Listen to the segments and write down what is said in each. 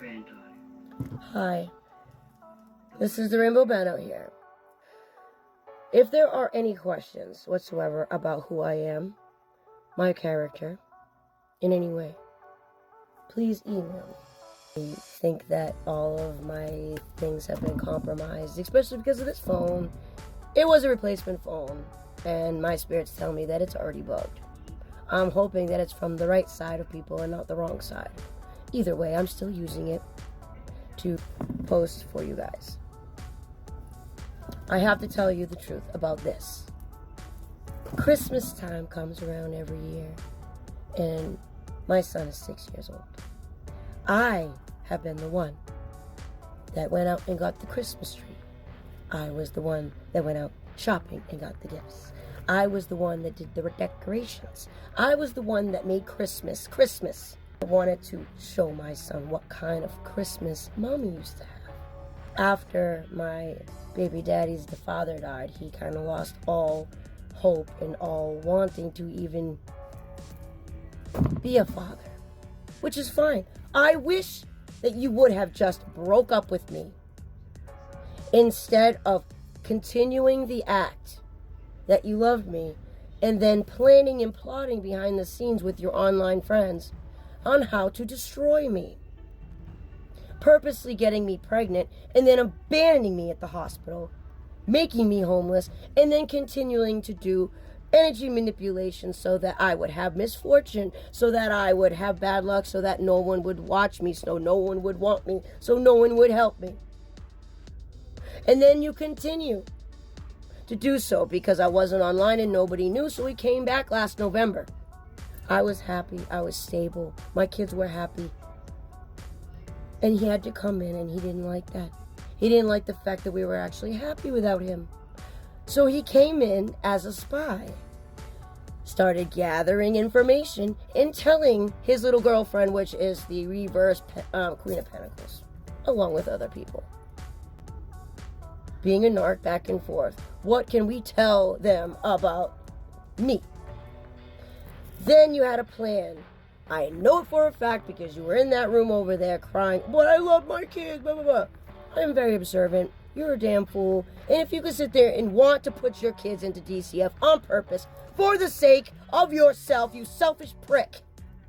granddaughter. Hi, this is the Rainbow Bano here. If there are any questions whatsoever about who I am, my character, in any way, please email me. I think that all of my things have been compromised, especially because of this phone. It was a replacement phone, and my spirits tell me that it's already bugged. I'm hoping that it's from the right side of people and not the wrong side. Either way, I'm still using it to post for you guys. I have to tell you the truth about this. Christmas time comes around every year, and my son is 6 years old. I have been the one that went out and got the Christmas tree. I was the one that went out shopping and got the gifts. I was the one that did the decorations. I was the one that made Christmas. I wanted to show my son what kind of Christmas mommy used to have. After my baby daddy's father died, he kind of lost all hope and all wanting to even be a father, which is fine. I wish that you would have just broke up with me instead of continuing the act that you loved me and then planning and plotting behind the scenes with your online friends on how to destroy me. Purposely getting me pregnant and then abandoning me at the hospital, making me homeless, and then continuing to do energy manipulation so that I would have misfortune, so that I would have bad luck, so that no one would watch me, so no one would want me, so no one would help me. And then you continue to do so because I wasn't online and nobody knew, so he came back last November. I was happy, I was stable, my kids were happy. And he had to come in and he didn't like that. He didn't like the fact that we were actually happy without him. So he came in as a spy, started gathering information and telling his little girlfriend, which is the reverse Queen of Pentacles, along with other people. Being a narc back and forth. What can we tell them about me? Then you had a plan. I know it for a fact because you were in that room over there crying, but I love my kids, blah, blah, blah. I'm very observant. You're a damn fool. And if you could sit there and want to put your kids into DCF on purpose for the sake of yourself, you selfish prick.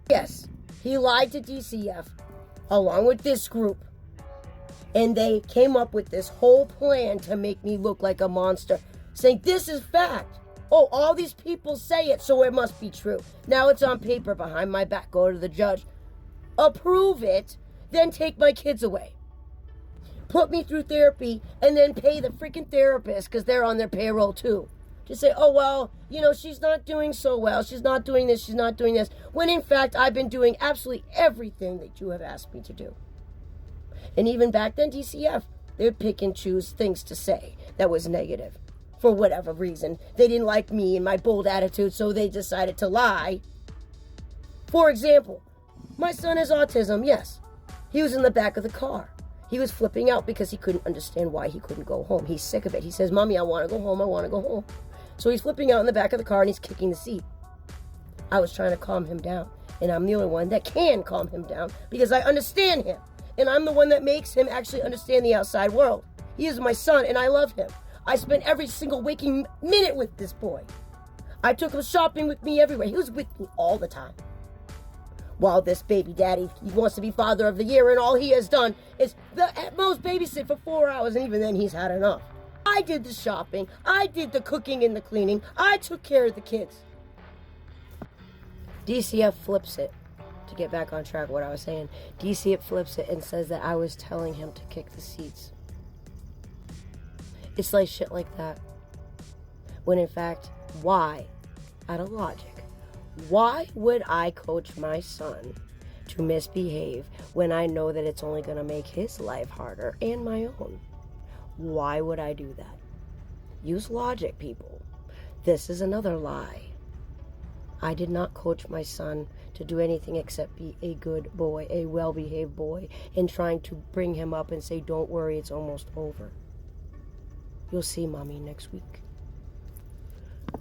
Yes, he lied to DCF along with this group. And they came up with this whole plan to make me look like a monster, saying this is fact. Oh, all these people say it, so it must be true. Now it's on paper behind my back. Go to the judge. Approve it, then take my kids away. Put me through therapy, and then pay the freaking therapist, because they're on their payroll too. To say, oh, well, she's not doing so well. She's not doing this. She's not doing this. When in fact, I've been doing absolutely everything that you have asked me to do. And even back then, DCF, they'd pick and choose things to say that was negative. For whatever reason, they didn't like me and my bold attitude, so they decided to lie. For example, my son has autism, yes. He was in the back of the car. He was flipping out because he couldn't understand why he couldn't go home. He's sick of it. He says, Mommy, I want to go home. I want to go home. So he's flipping out in the back of the car and he's kicking the seat. I was trying to calm him down. And I'm the only one that can calm him down because I understand him. And I'm the one that makes him actually understand the outside world. He is my son and I love him. I spent every single waking minute with this boy. I took him shopping with me everywhere. He was with me all the time. While this baby daddy, he wants to be father of the year, and all he has done is at most babysit for 4 hours, and even then he's had enough. I did the shopping. I did the cooking and the cleaning. I took care of the kids. DCF flips it. To get back on track what I was saying, DCF flips it and says that I was telling him to kick the seats. It's like shit like that. When in fact, why? Out of logic. Why would I coach my son to misbehave when I know that it's only going to make his life harder and my own? Why would I do that? Use logic, people. This is another lie. I did not coach my son to do anything except be a good boy, a well-behaved boy, and trying to bring him up and say, don't worry, it's almost over. You'll see Mommy next week.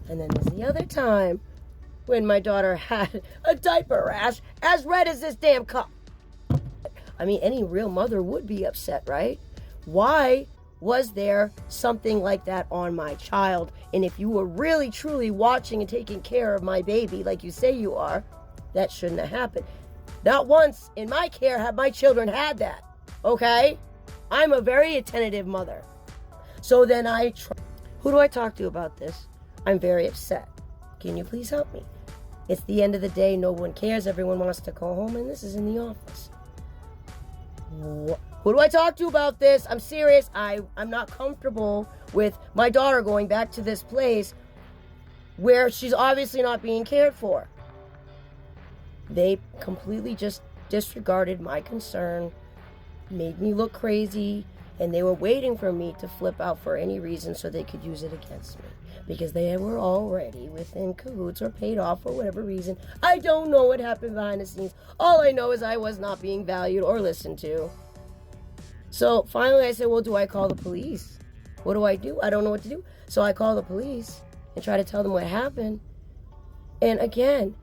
And then there's the other time when my daughter had a diaper rash as red as this damn cup. I mean, any real mother would be upset, right? Why was there something like that on my child? And if you were really, truly watching and taking care of my baby like you say you are, that shouldn't have happened. Not once in my care have my children had that, okay? I'm a very attentive mother. So then who do I talk to about this? I'm very upset. Can you please help me? It's the end of the day. No one cares. Everyone wants to go home, and this is in the office. Who do I talk to about this? I'm serious. I'm not comfortable with my daughter going back to this place where she's obviously not being cared for. They completely just disregarded my concern, made me look crazy, and they were waiting for me to flip out for any reason so they could use it against me. Because they were already within cahoots or paid off for whatever reason. I don't know what happened behind the scenes. All I know is I was not being valued or listened to. So finally I said, well, do I call the police? What do? I don't know what to do. So I call the police and try to tell them what happened. And again,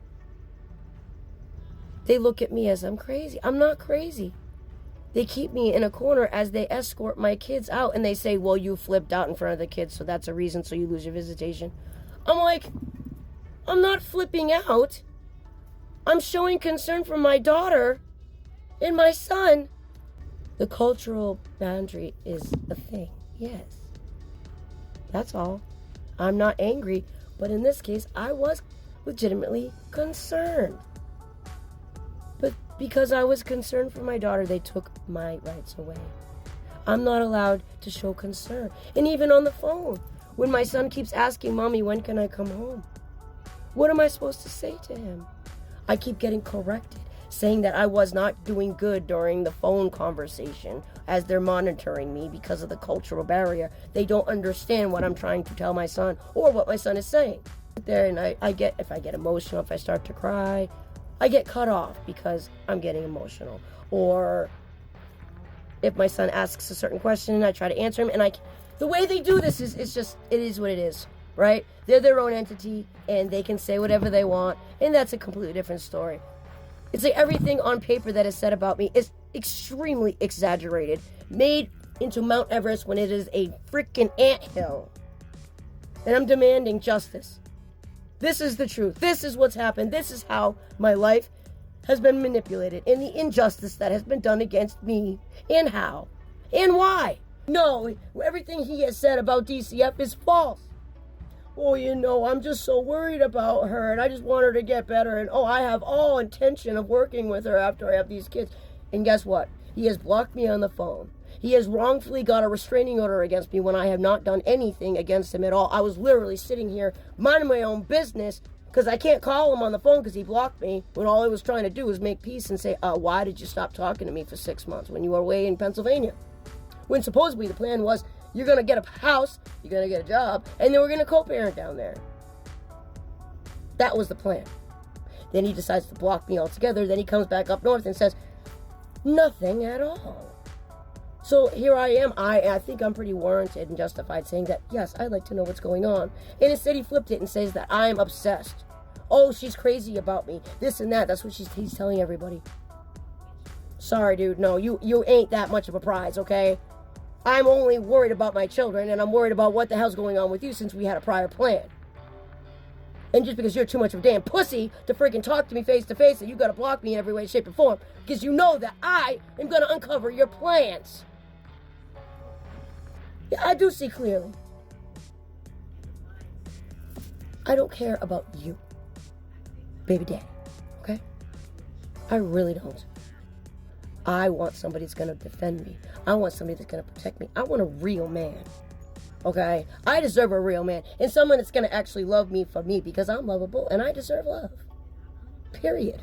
they look at me as I'm crazy. I'm not crazy. They keep me in a corner as they escort my kids out, and they say, well, you flipped out in front of the kids, so that's a reason, so you lose your visitation. I'm like, I'm not flipping out. I'm showing concern for my daughter and my son. The cultural boundary is a thing, yes. That's all. I'm not angry, but in this case, I was legitimately concerned. But because I was concerned for my daughter, they took my rights away. I'm not allowed to show concern. And even on the phone, when my son keeps asking, Mommy, when can I come home? What am I supposed to say to him? I keep getting corrected, saying that I was not doing good during the phone conversation as they're monitoring me because of the cultural barrier. They don't understand what I'm trying to tell my son or what my son is saying. There, and if I get emotional, if I start to cry, I get cut off because I'm getting emotional. Or if my son asks a certain question, I try to answer him. And the way they do this is it is what it is, right? They're their own entity, and they can say whatever they want, and that's a completely different story. It's like everything on paper that is said about me is extremely exaggerated, made into Mount Everest when it is a freaking anthill. And I'm demanding justice. This is the truth. This is what's happened. This is how my life has been manipulated, and the injustice that has been done against me, and how, and why. No, everything he has said about DCF is false. Oh, I'm just so worried about her, and I just want her to get better, and I have all intention of working with her after I have these kids. And guess what? He has blocked me on the phone. He has wrongfully got a restraining order against me when I have not done anything against him at all. I was literally sitting here minding my own business because I can't call him on the phone because he blocked me when all I was trying to do was make peace and say, why did you stop talking to me for 6 months when you were away in Pennsylvania? When supposedly the plan was you're going to get a house, you're going to get a job, and then we're going to co-parent down there. That was the plan. Then he decides to block me altogether. Then he comes back up north and says nothing at all. So here I am. I think I'm pretty warranted and justified saying that, yes, I'd like to know what's going on. And instead he flipped it and says that I'm obsessed. Oh, she's crazy about me. This and that. That's what he's telling everybody. Sorry, dude. No, you ain't that much of a prize, okay? I'm only worried about my children, and I'm worried about what the hell's going on with you since we had a prior plan. And just because you're too much of a damn pussy to freaking talk to me face to face, that you gotta block me in every way, shape, or form, because you know that I am gonna uncover your plans. Yeah, I do see clearly. I don't care about you, baby daddy, okay? I really don't. I want somebody that's gonna defend me. I want somebody that's gonna protect me. I want a real man, okay? I deserve a real man, and someone that's gonna actually love me for me, because I'm lovable, and I deserve love, period.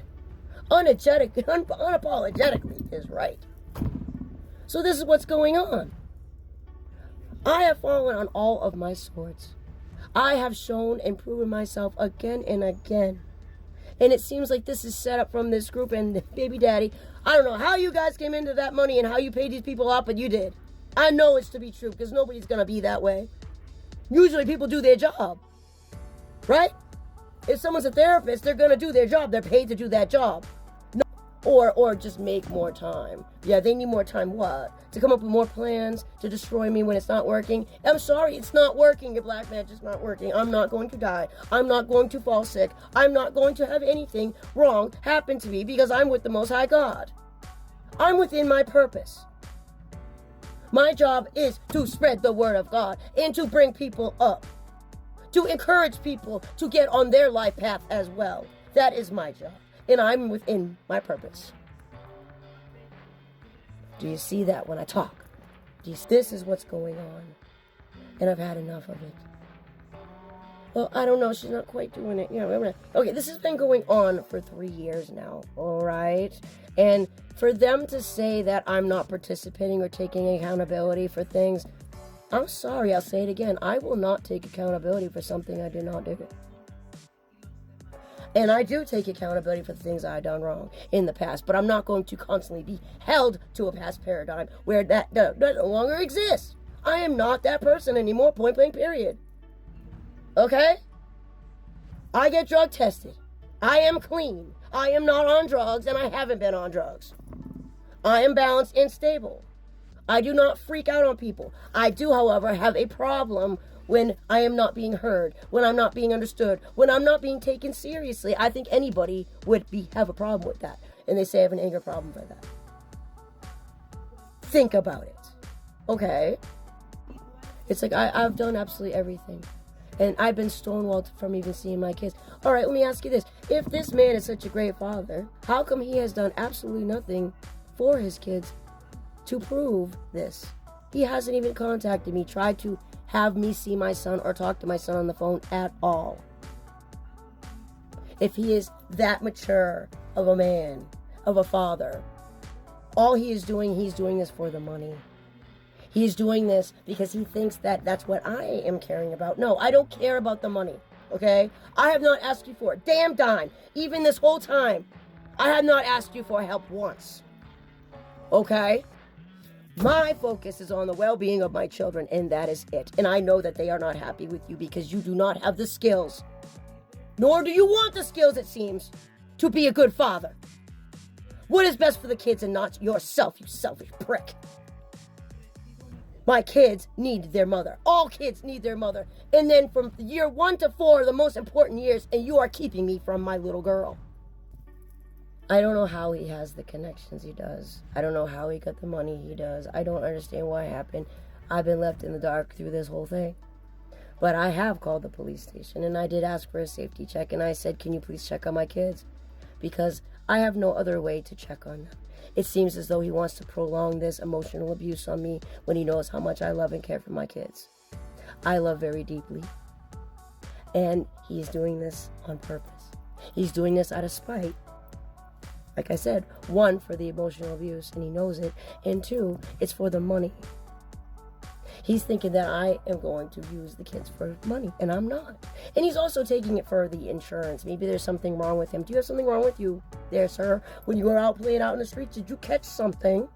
Unapologetically is right. So this is what's going on. I have fallen on all of my swords. I have shown and proven myself again and again. And it seems like this is set up from this group and baby daddy. I don't know how you guys came into that money and how you paid these people off, but you did. I know it's to be true because nobody's going to be that way. Usually people do their job, right? If someone's a therapist, they're going to do their job. They're paid to do that job. No, or just make more time. Yeah, they need more time. What? To come up with more plans to destroy me when it's not working? I'm sorry, it's not working. Your black magic's not working. I'm not going to die. I'm not going to fall sick. I'm not going to have anything wrong happen to me because I'm with the Most High God. I'm within my purpose. My job is to spread the word of God and to bring people up, to encourage people to get on their life path as well. That is my job, and I'm within my purpose. Do you see that when I talk? This is what's going on, and I've had enough of it. Well, I don't know. She's not quite doing it. Okay, this has been going on for 3 years now, all right? And for them to say that I'm not participating or taking accountability for things, I'm sorry, I'll say it again. I will not take accountability for something I did not do. And I do take accountability for the things I've done wrong in the past, but I'm not going to constantly be held to a past paradigm where that no longer exists. I am not that person anymore, point blank period. Okay? I get drug tested. I am clean. I am not on drugs, and I haven't been on drugs. I am balanced and stable. I do not freak out on people. I do, however, have a problem when I am not being heard, when I'm not being understood, when I'm not being taken seriously. I think anybody would have a problem with that. And they say I have an anger problem for that. Think about it. Okay? It's like I've done absolutely everything. And I've been stonewalled from even seeing my kids. All right, let me ask you this. If this man is such a great father, how come he has done absolutely nothing for his kids to prove this? He hasn't even contacted me, tried to have me see my son or talk to my son on the phone at all. If he is that mature of a man, of a father, all he's doing this for the money. He's doing this because he thinks that that's what I am caring about. No, I don't care about the money, okay? I have not asked you for a damn dime, even this whole time. I have not asked you for help once, okay? My focus is on the well-being of my children, and that is it. And I know that they are not happy with you because you do not have the skills, nor do you want the skills, it seems, to be a good father. What is best for the kids and not yourself, you selfish prick? My kids need their mother. All kids need their mother. And then from year 1 to 4, the most important years, and you are keeping me from my little girl. I don't know how he has the connections he does. I don't know how he got the money he does. I don't understand what happened. I've been left in the dark through this whole thing. But I have called the police station, and I did ask for a safety check, and I said, can you please check on my kids? Because I have no other way to check on them. It seems as though he wants to prolong this emotional abuse on me when he knows how much I love and care for my kids. I love very deeply. And he's doing this on purpose. He's doing this out of spite. Like I said, 1, for the emotional abuse, and he knows it. And 2, it's for the money. He's thinking that I am going to use the kids for money, and I'm not. And he's also taking it for the insurance. Maybe there's something wrong with him. Do you have something wrong with you there, sir? When you were out playing out in the streets, did you catch something?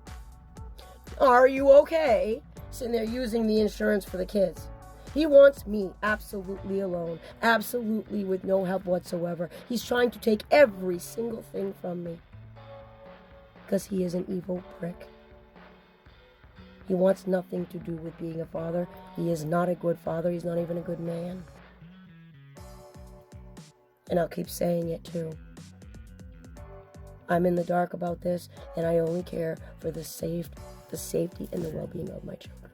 Are you okay? Sitting there using the insurance for the kids. He wants me absolutely alone, absolutely with no help whatsoever. He's trying to take every single thing from me because he is an evil prick. He wants nothing to do with being a father. He is not a good father. He's not even a good man. And I'll keep saying it too. I'm in the dark about this, and I only care for the safety and the well-being of my children.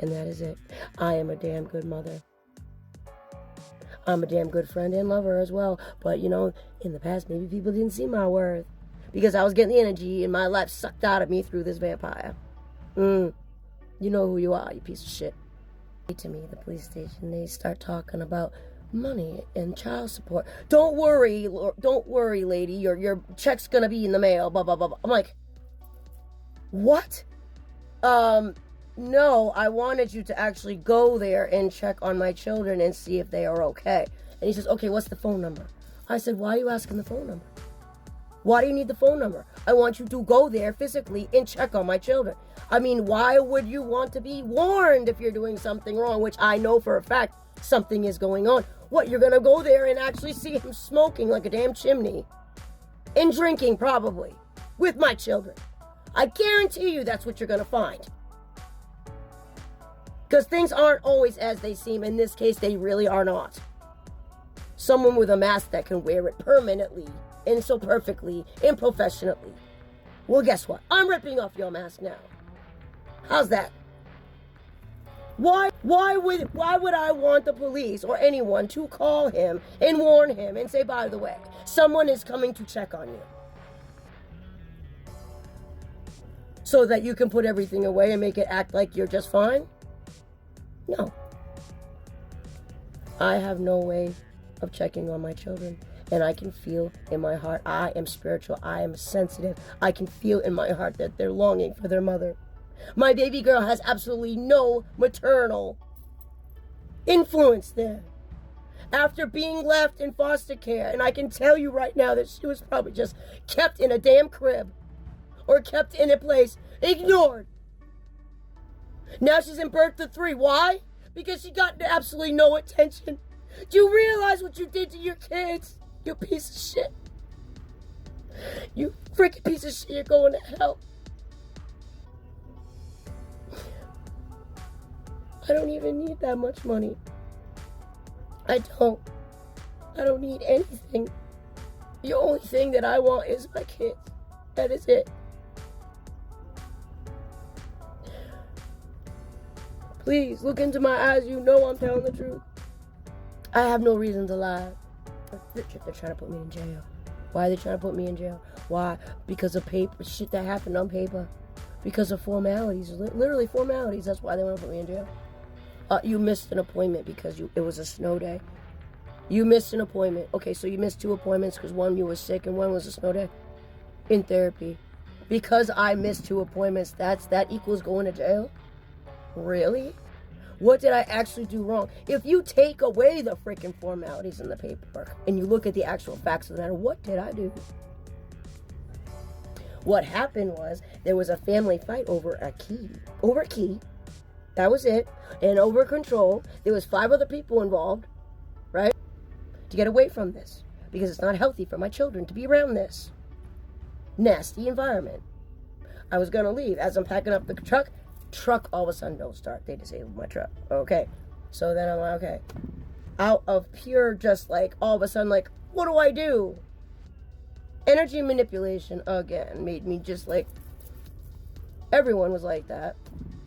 And that is it. I am a damn good mother. I'm a damn good friend and lover as well. But, in the past, maybe people didn't see my worth because I was getting the energy and my life sucked out of me through this vampire. You know who you are, you piece of shit. To me, the police station, they start talking about money and child support. Don't worry, lady, your check's gonna be in the mail, blah, blah, blah, blah. I'm like, what? No, I wanted you to actually go there and check on my children and see if they are okay. And he says, okay, what's the phone number? I said, why are you asking the phone number? Why do you need the phone number? I want you to go there physically and check on my children. I mean, why would you want to be warned if you're doing something wrong, which I know for a fact something is going on? What, you're going to go there and actually see him smoking like a damn chimney? And drinking, probably. with my children. I guarantee you that's what you're going to find. Because things aren't always as they seem. In this case, they really are not. Someone with a mask that can wear it permanently and so perfectly and professionally. Well, guess what? I'm ripping off your mask now. How's that? Why would I want the police or anyone to call him and warn him and say, by the way, someone is coming to check on you? So that you can put everything away and make it act like you're just fine? No. I have no way of checking on my children. And I can feel in my heart, I am spiritual, I am sensitive. I can feel in my heart that they're longing for their mother. My baby girl has absolutely no maternal influence there. After being left in foster care, and I can tell you right now that she was probably just kept in a damn crib or kept in a place, ignored. Now she's in birth to 3. Why? Because she got absolutely no attention. Do you realize what you did to your kids? You piece of shit. You freaking piece of shit, you're going to hell. I don't even need that much money. I don't need anything. The only thing that I want is my kids. That is it. Please, look into my eyes. You know I'm telling the truth. I have no reason to lie. They're trying to put me in jail. Why are they trying to put me in jail? Why? Because of paper, shit that happened on paper. Because of formalities, literally formalities. That's why they want to put me in jail. You missed an appointment because it was a snow day. You missed an appointment. Okay, so you missed 2 appointments because one you were sick and one was a snow day. In therapy. Because I missed 2 appointments, that equals going to jail? Really? What did I actually do wrong? If you take away the freaking formalities in the paperwork and you look at the actual facts of the matter, what did I do? What happened was there was a family fight over a key. Over a key. That was it. And over control. There was 5 other people involved, right? To get away from this. Because it's not healthy for my children to be around this nasty environment. I was going to leave. As I'm packing up the truck all of a sudden don't start. They disabled my truck. Okay. So then I'm like, okay. Out of pure just like all of a sudden like, what do I do? Energy manipulation again made me just like, everyone was like that.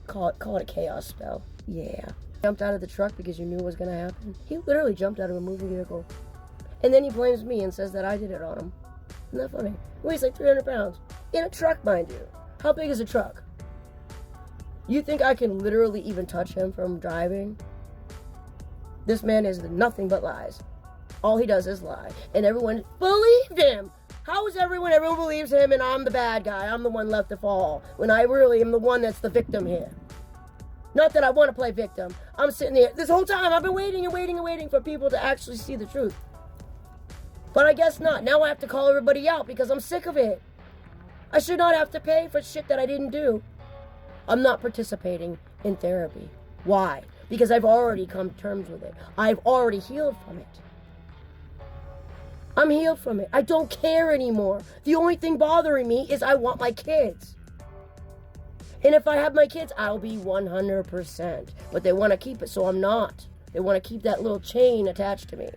Call it a chaos spell. Yeah. Jumped out of the truck because you knew it was going to happen. He literally jumped out of a moving vehicle. And then he blames me and says that I did it on him. Isn't that funny? He weighs like 300 pounds. In a truck, mind you. How big is a truck? You think I can literally even touch him from driving? This man is nothing but lies. All he does is lie. And everyone believed him. How is everyone believes him and I'm the bad guy. I'm the one left to fall. When I really am the one that's the victim here. Not that I want to play victim. I'm sitting there. This whole time I've been waiting and waiting and waiting for people to actually see the truth. But I guess not. Now I have to call everybody out because I'm sick of it. I should not have to pay for shit that I didn't do. I'm not participating in therapy. Why? Because I've already come to terms with it. I've already healed from it. I'm healed from it. I don't care anymore. The only thing bothering me is I want my kids. And if I have my kids, I'll be 100%. But they want to keep it, so I'm not. They want to keep that little chain attached to me.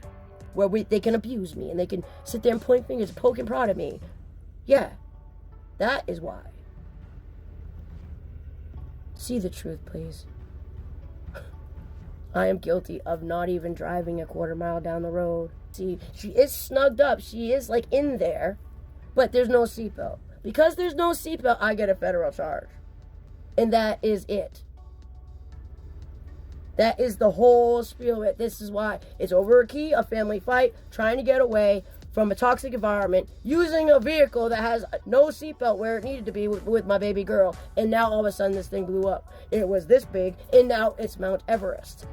Where they can abuse me and they can sit there and point fingers, poke and prod at me. Yeah. That is why. See the truth, please. I am guilty of not even driving a quarter mile down the road. See, she is snugged up. She is like in there, but there's no seatbelt. Because there's no seatbelt, I get a federal charge. And that is it. That is the whole spiel. This is why it's over a key, a family fight, trying to get away from a toxic environment, using a vehicle that has no seatbelt where it needed to be with my baby girl. And now all of a sudden this thing blew up. It was this big, and now it's Mount Everest.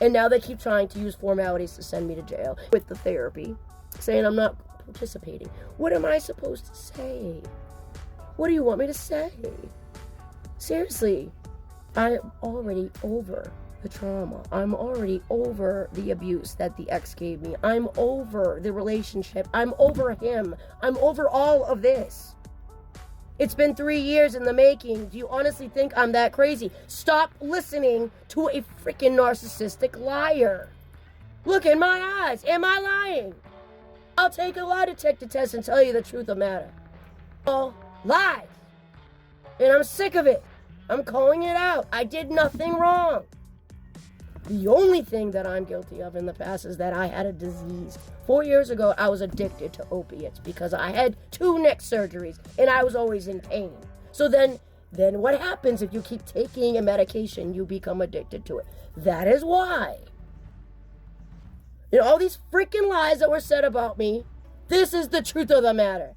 And now they keep trying to use formalities to send me to jail with the therapy, saying I'm not participating. What am I supposed to say? What do you want me to say? Seriously, I'm already over the trauma. I'm already over the abuse that the ex gave me. I'm over the relationship. I'm over him. I'm over all of this. It's been 3 years in the making. Do you honestly think I'm that crazy? Stop listening to a freaking narcissistic liar. Look in my eyes. Am I lying? I'll take a lie detector test and tell you the truth of the matter. All lies. And I'm sick of it. I'm calling it out. I did nothing wrong. The only thing that I'm guilty of in the past is that I had a disease. 4 years ago, I was addicted to opiates because I had 2 neck surgeries and I was always in pain. So then what happens if you keep taking a medication? You become addicted to it. That is why. All these freaking lies that were said about me, this is the truth of the matter.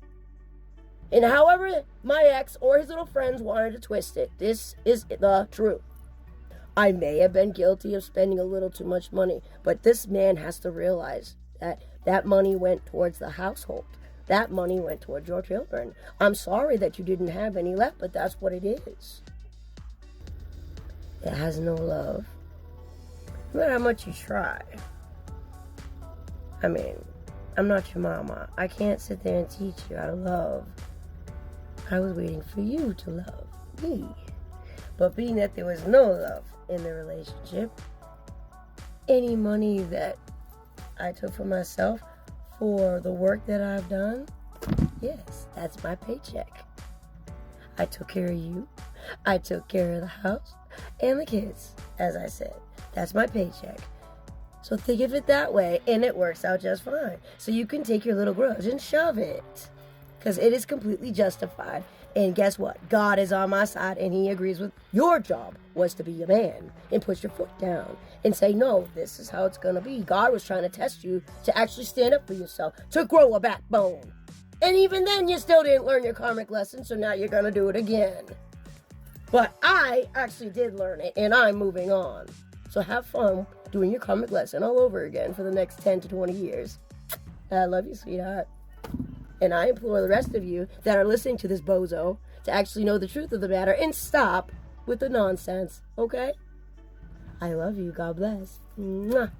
And however my ex or his little friends wanted to twist it, this is the truth. I may have been guilty of spending a little too much money, but this man has to realize that that money went towards the household. That money went towards your children. I'm sorry that you didn't have any left, but that's what it is. It has no love. No matter how much you try. I mean, I'm not your mama. I can't sit there and teach you how to love. I was waiting for you to love me. But being that there was no love in the relationship, any money that I took for myself for the work that I've done, yes, that's my paycheck. I took care of you. I took care of the house and the kids, as I said. That's my paycheck. So think of it that way, and it works out just fine. So you can take your little grudge and shove it, because it is completely justified. And guess what? God is on my side, and he agrees with your job was to be a man and put your foot down and say, no, this is how it's going to be. God was trying to test you to actually stand up for yourself, to grow a backbone. And even then, you still didn't learn your karmic lesson, so now you're going to do it again. But I actually did learn it, and I'm moving on. So have fun doing your karmic lesson all over again for the next 10 to 20 years. I love you, sweetheart. And I implore the rest of you that are listening to this bozo to actually know the truth of the matter and stop with the nonsense, okay? I love you. God bless. Mwah.